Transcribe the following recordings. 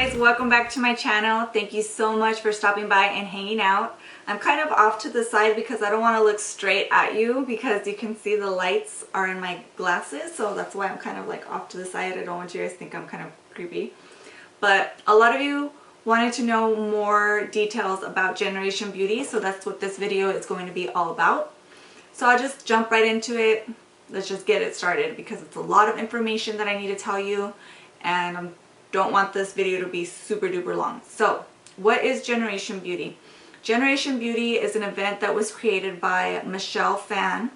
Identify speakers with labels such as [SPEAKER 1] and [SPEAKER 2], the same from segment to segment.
[SPEAKER 1] guys, welcome back to my channel. Thank you so much for stopping by and hanging out. I'm kind of off to the side because I don't want to look straight at you because you can see the lights are in my glasses, so that's why I'm kind of like off to the side. I don't want you guys to think I'm kind of creepy. But a lot of you wanted to know more details about Generation Beauty, so that's what this video is going to be all about. So I'll just jump right into it. Let's just get it started because it's a lot of information that I need to tell you, and I don't want this video to be super duper long. So what is Generation Beauty? Generation Beauty is an event that was created by Michelle Phan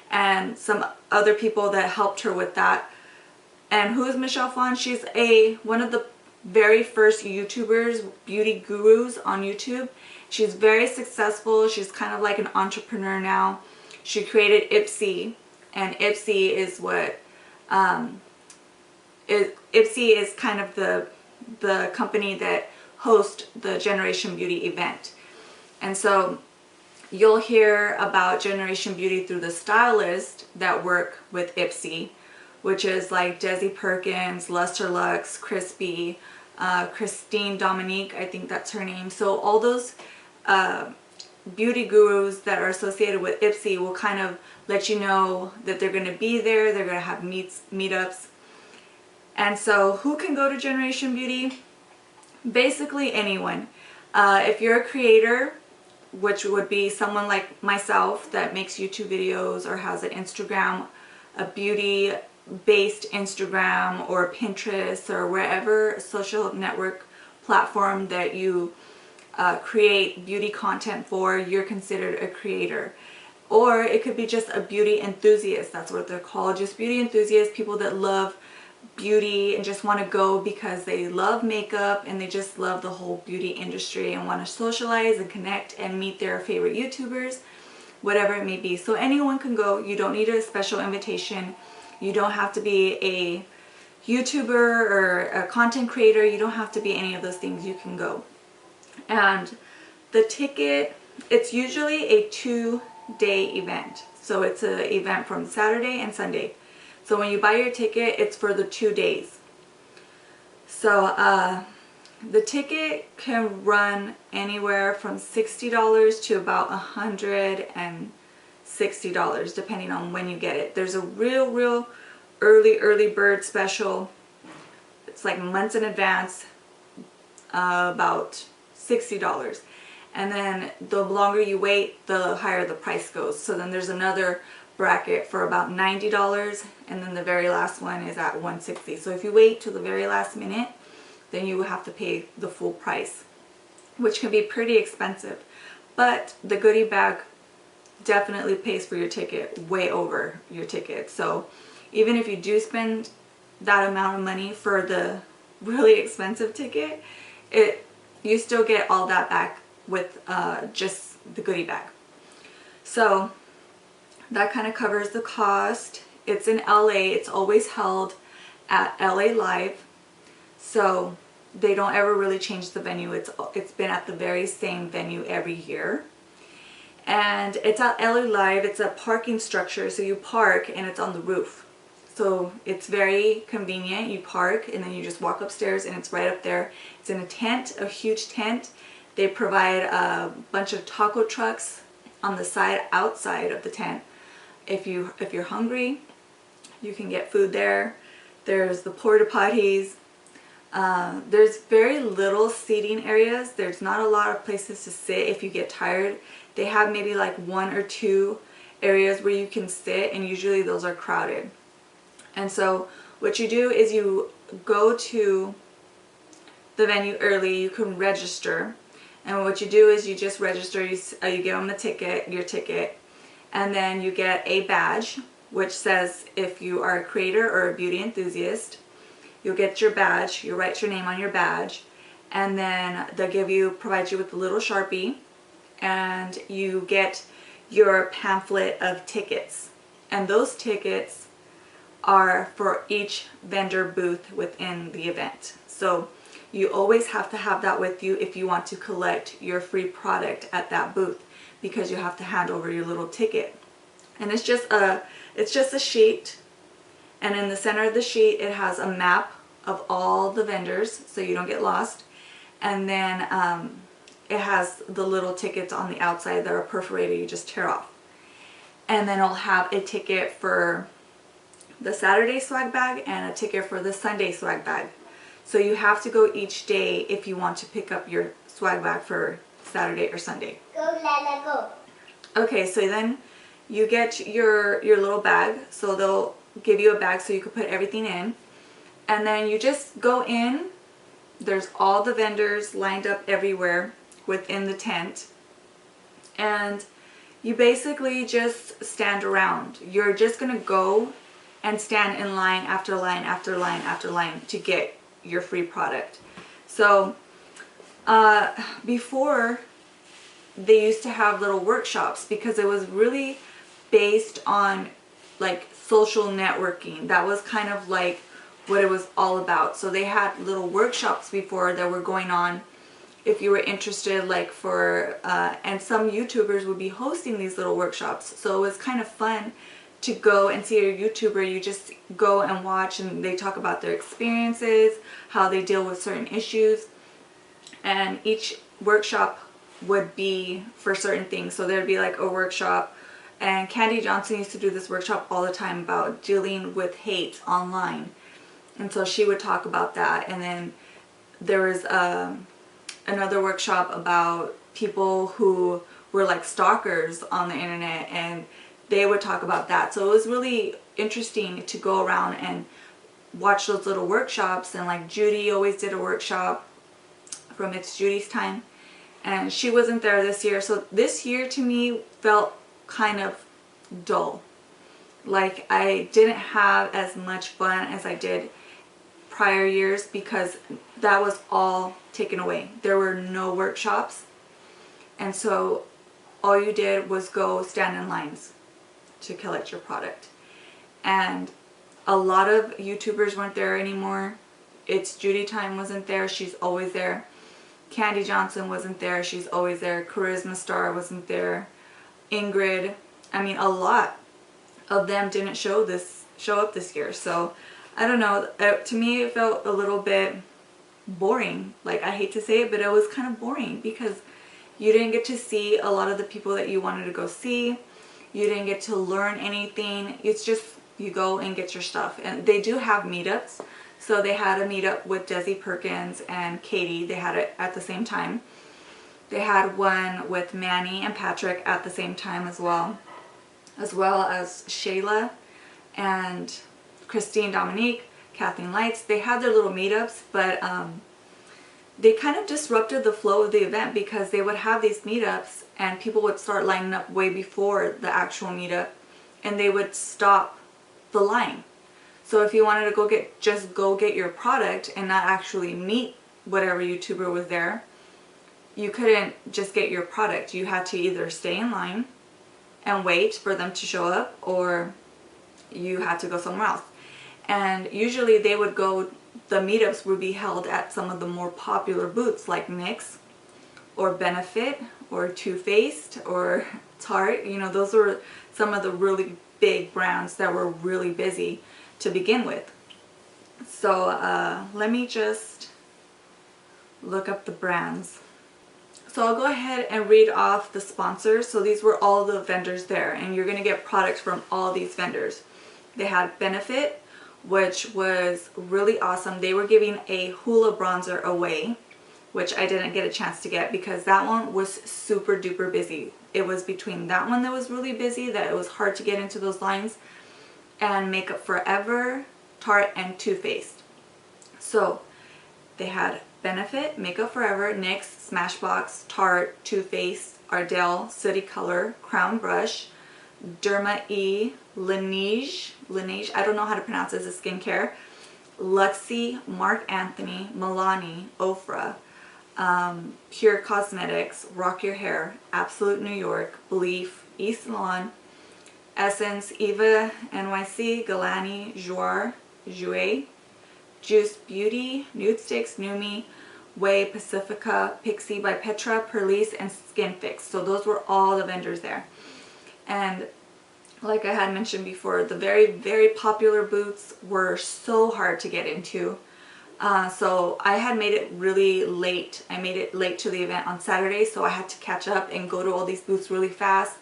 [SPEAKER 1] and some other people that helped her with that. And who is Michelle Phan? She's one of the very first YouTubers, beauty gurus on YouTube. She's very successful. She's kind of like an entrepreneur now. She created Ipsy, and Ipsy is what Ipsy is kind of the company that hosts the Generation Beauty event. And so you'll hear about Generation Beauty through the stylists that work with Ipsy, which is like Desi Perkins, Luster Lux, Crispy, Christine Dominique, I think that's her name. So all those beauty gurus that are associated with Ipsy will kind of let you know that they're going to be there, they're going to have meetups. And so who can go to Generation Beauty? Basically anyone. If you're a creator, which would be someone like myself that makes YouTube videos or has an Instagram, a beauty based Instagram or Pinterest or wherever social network platform that you create beauty content for, you're considered a creator. Or it could be just a beauty enthusiast. That's what they're called, just beauty enthusiasts, people that love beauty and just want to go because they love makeup and they just love the whole beauty industry and want to socialize and connect and meet their favorite YouTubers, whatever it may be. So anyone can go. You don't need a special invitation. You don't have to be a YouTuber or a content creator. You don't have to be any of those things. You can go. And the ticket, it's usually a 2-day event. So it's an event from Saturday and Sunday. So when you buy your ticket, it's for the 2 days. So the ticket can run anywhere from $60 to about $160 depending on when you get it. There's a real early bird special. It's like months in advance, about $60. And then the longer you wait, the higher the price goes. So then there's another bracket for about $90, and then the very last one is at $160. So if you wait till the very last minute, then you will have to pay the full price, which can be pretty expensive. But the goodie bag definitely pays for your ticket, way over your ticket. So even if you do spend that amount of money for the really expensive ticket, you still get all that back with just the goodie bag. So that kind of covers the cost. It's in LA. It's always held at LA Live. So they don't ever really change the venue. It's been at the very same venue every year. And it's at LA Live. It's a parking structure. So you park and it's on the roof. So it's very convenient. You park and then you just walk upstairs and it's right up there. It's in a tent, a huge tent. They provide a bunch of taco trucks on the side outside of the tent. If you're hungry, you can get food there. There's the porta potties. There's very little seating areas. There's not a lot of places to sit if you get tired. They have maybe like 1 or 2 areas where you can sit, and usually those are crowded. And so what you do is you go to the venue early. You can register, and what you do is you just register. You give them your ticket. And then you get a badge which says if you are a creator or a beauty enthusiast. You'll get your badge, you write your name on your badge, and then they'll provide you with a little Sharpie, and you get your pamphlet of tickets. And those tickets are for each vendor booth within the event. So you always have to have that with you if you want to collect your free product at that booth, because you have to hand over your little ticket. And it's just a sheet, and in the center of the sheet it has a map of all the vendors so you don't get lost. And then it has the little tickets on the outside that are perforated, you just tear off. And then it'll have a ticket for the Saturday swag bag and a ticket for the Sunday swag bag. So you have to go each day if you want to pick up your swag bag for Saturday or Sunday.
[SPEAKER 2] Go, Lala, go.
[SPEAKER 1] Okay, so then you get your little bag. So they'll give you a bag so you can put everything in. And then you just go in. There's all the vendors lined up everywhere within the tent. And you basically just stand around. You're just going to go and stand in line after line after line after line to get your free product. So before, they used to have little workshops because it was really based on like social networking. That was kind of like what it was all about. So they had little workshops before that were going on if you were interested, like for and some YouTubers would be hosting these little workshops. So it was kind of fun to go and see a YouTuber. You just go and watch and they talk about their experiences, how they deal with certain issues, and each workshop would be for certain things. So there'd be like a workshop, and Candy Johnson used to do this workshop all the time about dealing with hate online, and so she would talk about that. And then there was another workshop about people who were like stalkers on the internet, and they would talk about that. So it was really interesting to go around and watch those little workshops. And like Judy always did a workshop from It's Judy's Time, and she wasn't there this year. So this year to me felt kind of dull. Like I didn't have as much fun as I did prior years because that was all taken away. There were no workshops, and so all you did was go stand in lines to collect your product. And a lot of YouTubers weren't there anymore. It's Judy Time wasn't there. She's always there. Candy Johnson wasn't there. She's always there. Charisma Star wasn't there. Ingrid. I mean, a lot of them didn't show up this year. So I don't know. To me, it felt a little bit boring. Like, I hate to say it, but it was kind of boring because you didn't get to see a lot of the people that you wanted to go see. You didn't get to learn anything. It's just you go and get your stuff. And they do have meetups. So they had a meetup with Desi Perkins and Katie. They had it at the same time. They had one with Manny and Patrick at the same time as well as Shayla and Christine Dominique, Kathleen Lights. They had their little meetups, but they kind of disrupted the flow of the event because they would have these meetups and people would start lining up way before the actual meetup, and they would stop the line. So if you wanted to just go get your product and not actually meet whatever YouTuber was there, you couldn't just get your product. You had to either stay in line and wait for them to show up, or you had to go somewhere else. And usually the meetups would be held at some of the more popular booths like NYX or Benefit or Too Faced or Tarte. You know, those were some of the really big brands that were really busy to begin with. So let me just look up the brands. So I'll go ahead and read off the sponsors. So these were all the vendors there, and you're going to get products from all these vendors. They had Benefit, which was really awesome. They were giving a Hoola bronzer away, which I didn't get a chance to get because that one was super duper busy. It was between that one that was really busy, that it was hard to get into those lines, and Makeup Forever, Tarte, and Too Faced. So they had Benefit, Makeup Forever, NYX, Smashbox, Tarte, Too Faced, Ardell, City Color, Crown Brush, Derma E, Laneige, I don't know how to pronounce it, it's a skincare, Luxie, Marc Anthony, Milani, Ofra, Pure Cosmetics, Rock Your Hair, Absolute New York, Belief, East Lawn, Essence, Eva NYC, Galani, Jouer, Juice Beauty, Nude Sticks, Numi, Way, Pacifica, Pixie by Petra, Perlice, and Skin Fix. So those were all the vendors there. And like I had mentioned before, the very, very popular booths were so hard to get into. So I had made it really late. I made it late to the event on Saturday, so I had to catch up and go to all these booths really fast.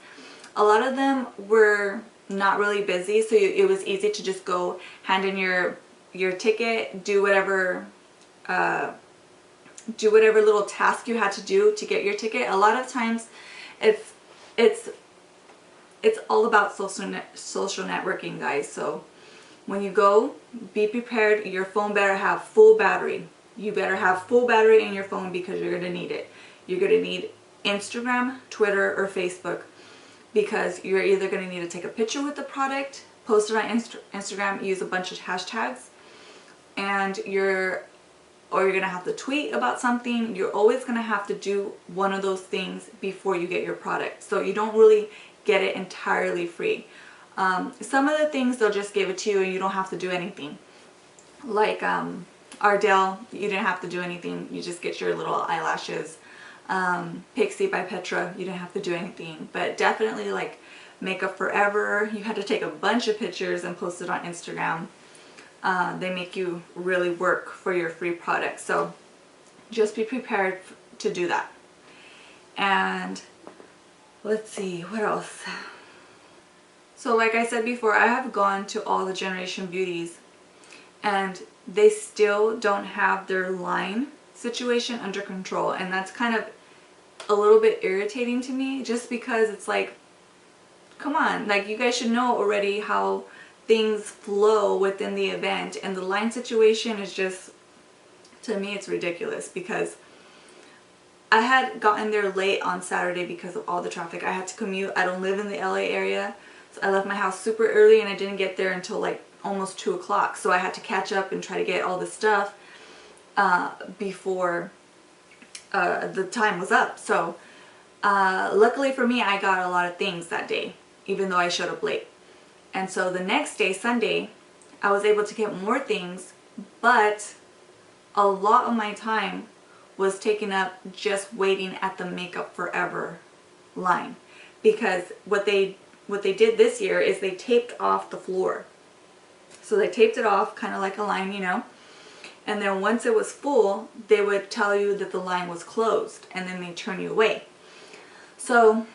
[SPEAKER 1] A lot of them were not really busy, so it was easy to just go hand in your ticket, do whatever little task you had to do to get your ticket. A lot of times it's all about social networking, guys. So when you go, be prepared. Your phone better have full battery. You better have full battery in your phone because you're going to need it. You're going to need Instagram, Twitter, or Facebook, because you're either going to need to take a picture with the product, post it on Instagram, use a bunch of hashtags, and you're going to have to tweet about something. You're always going to have to do one of those things before you get your product. So you don't really get it entirely free. Some of the things they'll just give it to you and you don't have to do anything. Like Ardell, you didn't have to do anything. You just get your little eyelashes. Pixie by Petra, you didn't have to do anything. But definitely like Makeup Forever, you had to take a bunch of pictures and post it on Instagram. They make you really work for your free product. So just be prepared to do that. And let's see, what else? So like I said before, I have gone to all the Generation Beauties and they still don't have their line situation under control, and that's kind of a little bit irritating to me, just because it's like, come on, like you guys should know already how things flow within the event, and the line situation is just, to me, it's ridiculous. Because I had gotten there late on Saturday because of all the traffic. I had to commute. I don't live in the LA area, so I left my house super early and I didn't get there until like almost 2 o'clock. So I had to catch up and try to get all this stuff before the time was up. So luckily for me, I got a lot of things that day, even though I showed up late. And so the next day, Sunday, I was able to get more things, but a lot of my time was taken up just waiting at the Makeup Forever line. Because what they did this year is they taped off the floor. So they taped it off kind of like a line, you know. And then once it was full, they would tell you that the line was closed, and then they turn you away. So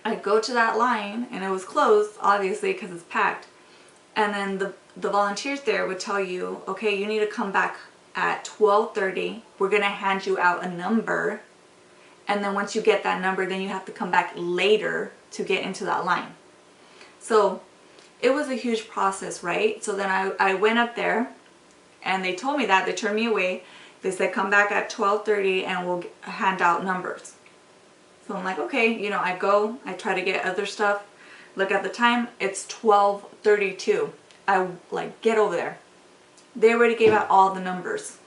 [SPEAKER 1] I go to that line and it was closed, obviously, because it's packed. And then the volunteers there would tell you, okay, you need to come back at 12:30. We're going to hand you out a number. And then once you get that number, then you have to come back later to get into that line. So it was a huge process, right? So then I went up there and they told me that. They turned me away. They said, come back at 12:30 and we'll hand out numbers. So I'm like, okay, you know, I go, I try to get other stuff. Look at the time, it's 12:32. I like get over there. They already gave out all the numbers.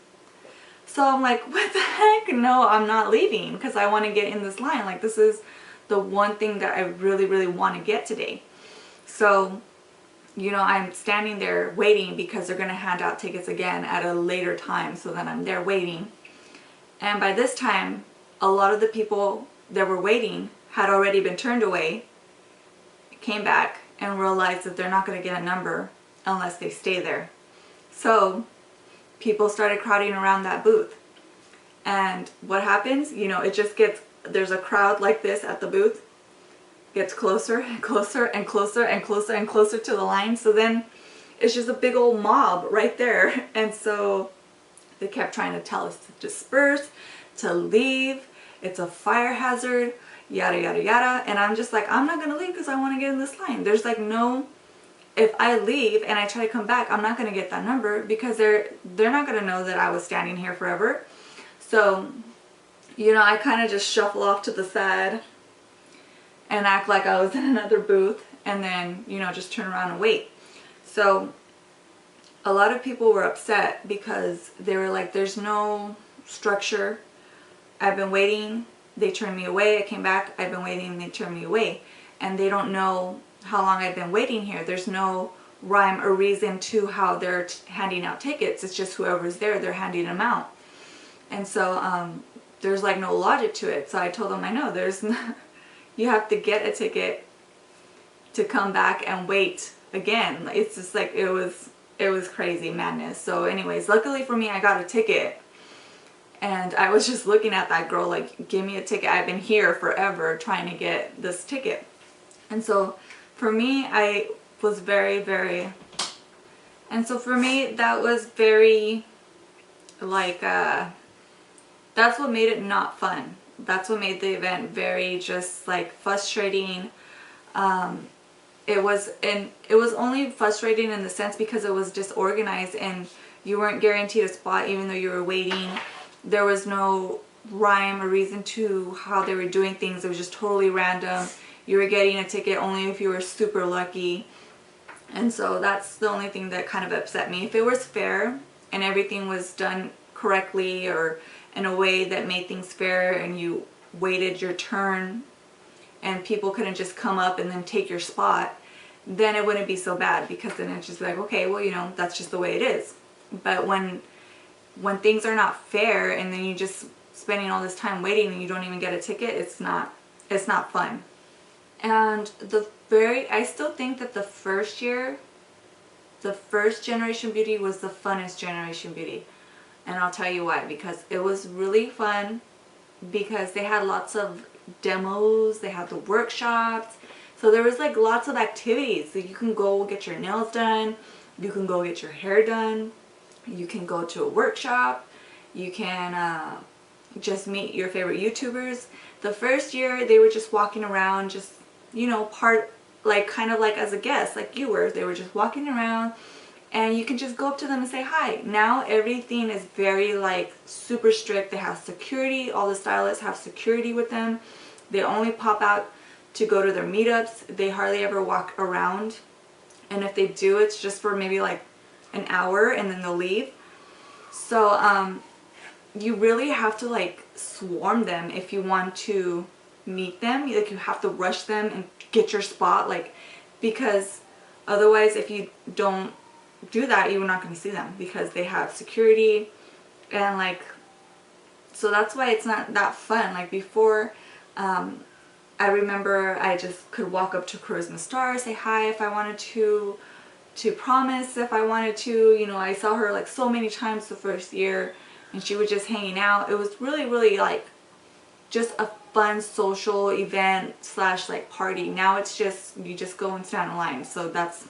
[SPEAKER 1] So I'm like, what the heck? No, I'm not leaving because I want to get in this line. Like, this is the one thing that I really, really want to get today. So, you know, I'm standing there waiting because they're going to hand out tickets again at a later time. So then I'm there waiting. And by this time, a lot of the people that were waiting had already been turned away, came back, and realized that they're not going to get a number unless they stay there. So people started crowding around that booth. And what happens? You know, it just gets, there's a crowd like this at the booth, gets closer and closer and closer and closer and closer to the line. So then it's just a big old mob right there. And so they kept trying to tell us to disperse, to leave. It's a fire hazard, yada, yada, yada. And I'm just like, I'm not going to leave because I want to get in this line. There's like no, if I leave and I try to come back, I'm not going to get that number because they're not going to know that I was standing here forever. So, you know, I kind of just shuffle off to the side and act like I was in another booth, and then, you know, just turn around and wait. So a lot of people were upset because they were like, there's no structure. I've been waiting, they turned me away, I came back, I've been waiting, and they turned me away. And they don't know how long I've been waiting here. There's no rhyme or reason to how they're handing out tickets. It's just whoever's there, they're handing them out. And so there's like no logic to it. So I told them, I know, there's no, you have to get a ticket to come back and wait again. It's just like, it was it was crazy madness. So anyways, luckily for me, I got a ticket. And I was just looking at that girl like, give me a ticket. I've been here forever trying to get this ticket. And so for me, I was and so for me, that was very, like, that's what made it not fun. That's what made the event very just like frustrating. It was only frustrating in the sense because it was disorganized and you weren't guaranteed a spot even though you were waiting. There was no rhyme or reason to how they were doing things. It was just totally random. You were getting a ticket only if you were super lucky. And so that's the only thing that kind of upset me. If it was fair and everything was done correctly or in a way that made things fair and you waited your turn and people couldn't just come up and then take your spot, then it wouldn't be so bad, because then it's just like, okay, well, you know, that's just the way it is. But when things are not fair and then you just spending all this time waiting and you don't even get a ticket, it's not fun. And I still think that the first year, the first Generation Beauty was the funnest Generation Beauty. And I'll tell you why. Because it was really fun, because they had lots of demos, they had the workshops. So there was like lots of activities. So you can go get your nails done, you can go get your hair done, you can go to a workshop, you can just meet your favorite YouTubers. The first year they were just walking around, just, you know, kind of like as a guest, like you were. They were just walking around and you can just go up to them and say hi. Now everything is very like super strict. They have security. All the stylists have security with them. They only pop out to go to their meetups. They hardly ever walk around. And if they do, it's just for maybe like an hour and then they'll leave. So you really have to like swarm them if you want to meet them. Like you have to rush them and get your spot, like, because otherwise if you don't do that, you're not going to see them, because they have security. And like, so that's why it's not that fun. Like before, I remember I just could walk up to Charisma Star, say hi if I wanted to Promise if I wanted to. You know, I saw her like so many times the first year and she was just hanging out. It was really, really like just a fun social event / like party. Now it's just, you just go and stand in line. So that's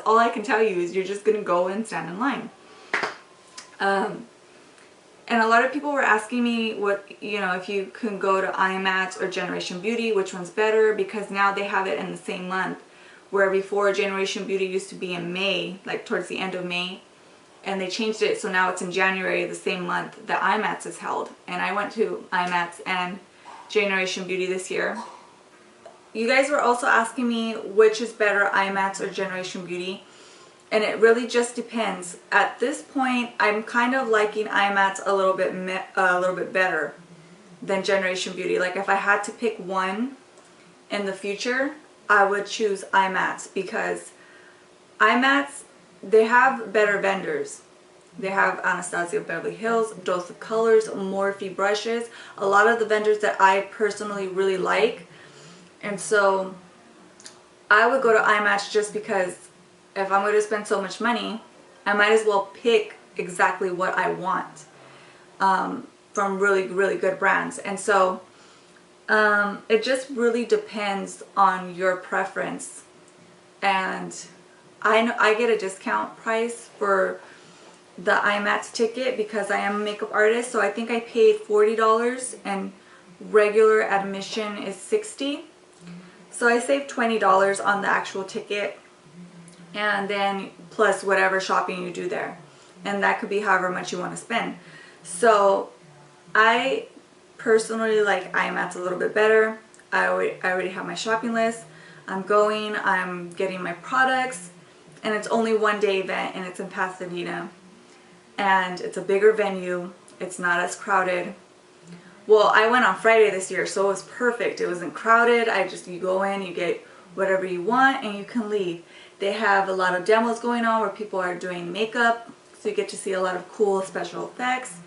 [SPEAKER 1] all I can tell you, is you're just gonna go and stand in line. And a lot of people were asking me what, you know, if you can go to IMATS or Generation Beauty, which one's better, because now they have it in the same month, where before Generation Beauty used to be in May, like towards the end of May, and they changed it so now it's in January, the same month that IMATS is held. And I went to IMATS and Generation Beauty this year. You guys were also asking me which is better, IMATS or Generation Beauty. And it really just depends. At this point, I'm kind of liking IMATS a little bit better than Generation Beauty. Like if I had to pick one in the future, I would choose IMATS, because IMATS, they have better vendors. They have Anastasia Beverly Hills, Dose of Colors, Morphe brushes, a lot of the vendors that I personally really like. And so I would go to IMATS just because if I'm going to spend so much money, I might as well pick exactly what I want from really, really good brands. And so it just really depends on your preference. And I get a discount price for the IMATS ticket because I am a makeup artist. So I think I paid $40 and regular admission is $60. So I saved $20 on the actual ticket, and then plus whatever shopping you do there. And that could be however much you want to spend. So I personally like IMATS a little bit better. I already have my shopping list. I'm getting my products, and it's only one day event, and it's in Pasadena. And it's a bigger venue. It's not as crowded. Well, I went on Friday this year, so it was perfect. It wasn't crowded. You go in, you get whatever you want, and you can leave. They have a lot of demos going on where people are doing makeup, so you get to see a lot of cool special effects.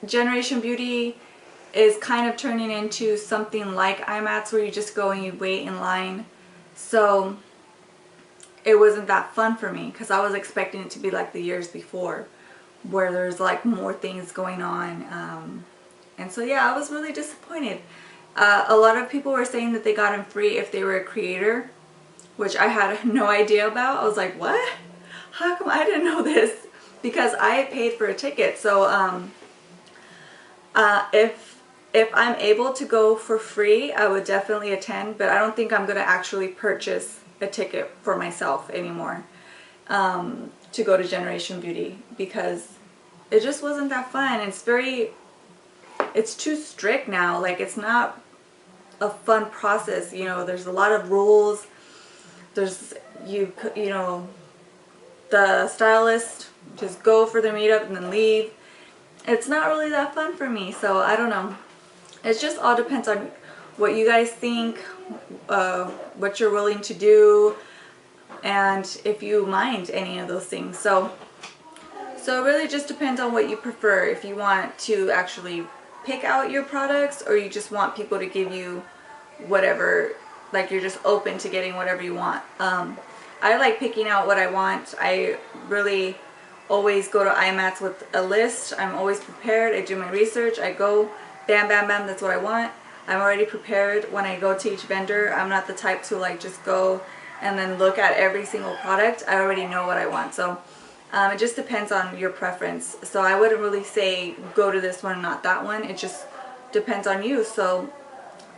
[SPEAKER 1] Generation Beauty is kind of turning into something like IMATS, where you just go and you wait in line. So it wasn't that fun for me because I was expecting it to be like the years before, where there's like more things going on. And so yeah, I was really disappointed. A lot of people were saying that they got them free if they were a creator, which I had no idea about. I was like, what? How come I didn't know this? Because I paid for a ticket. So if I'm able to go for free, I would definitely attend, but I don't think I'm going to actually purchase a ticket for myself anymore to go to Generation Beauty, because it just wasn't that fun. It's too strict now. Like, it's not a fun process, you know. There's a lot of rules. There's, you know, the stylist just go for their meetup and then leave. It's not really that fun for me, so I don't know. It just all depends on what you guys think, what you're willing to do, and if you mind any of those things. So it really just depends on what you prefer. If you want to actually pick out your products, or you just want people to give you whatever, like you're just open to getting whatever you want. I like picking out what I want. I really always go to IMATS with a list. I'm always prepared. I do my research. I go, bam, bam, bam, that's what I want. I'm already prepared when I go to each vendor. I'm not the type to like just go and then look at every single product. I already know what I want. So it just depends on your preference. So I wouldn't really say go to this one, not that one. It just depends on you. So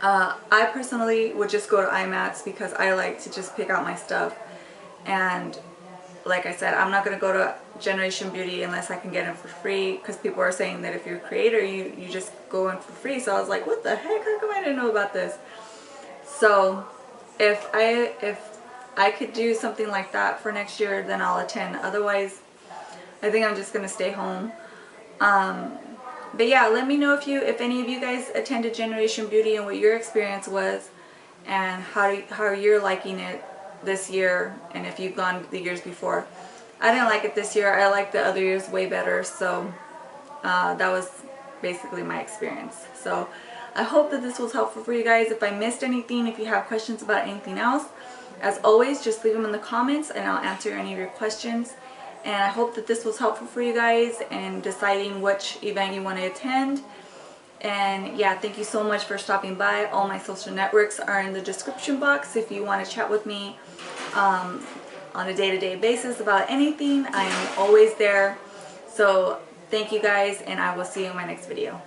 [SPEAKER 1] I personally would just go to IMATS because I like to just pick out my stuff. And like I said, I'm not going to go to Generation Beauty unless I can get it for free, because people are saying that if you're a creator, you just go in for free. So I was like, what the heck? How come I didn't know about this? So if I could do something like that for next year, then I'll attend. Otherwise, I think I'm just going to stay home. But yeah, let me know if any of you guys attended Generation Beauty and what your experience was, and how you're liking it this year, and if you've gone the years before. I didn't like it this year. I liked the other years way better. So that was basically my experience. So I hope that this was helpful for you guys. If I missed anything, if you have questions about anything else, as always, just leave them in the comments and I'll answer any of your questions. And I hope that this was helpful for you guys in deciding which event you want to attend. And yeah, thank you so much for stopping by. All my social networks are in the description box if you want to chat with me on a day-to-day basis about anything. I am always there. So thank you guys, and I will see you in my next video.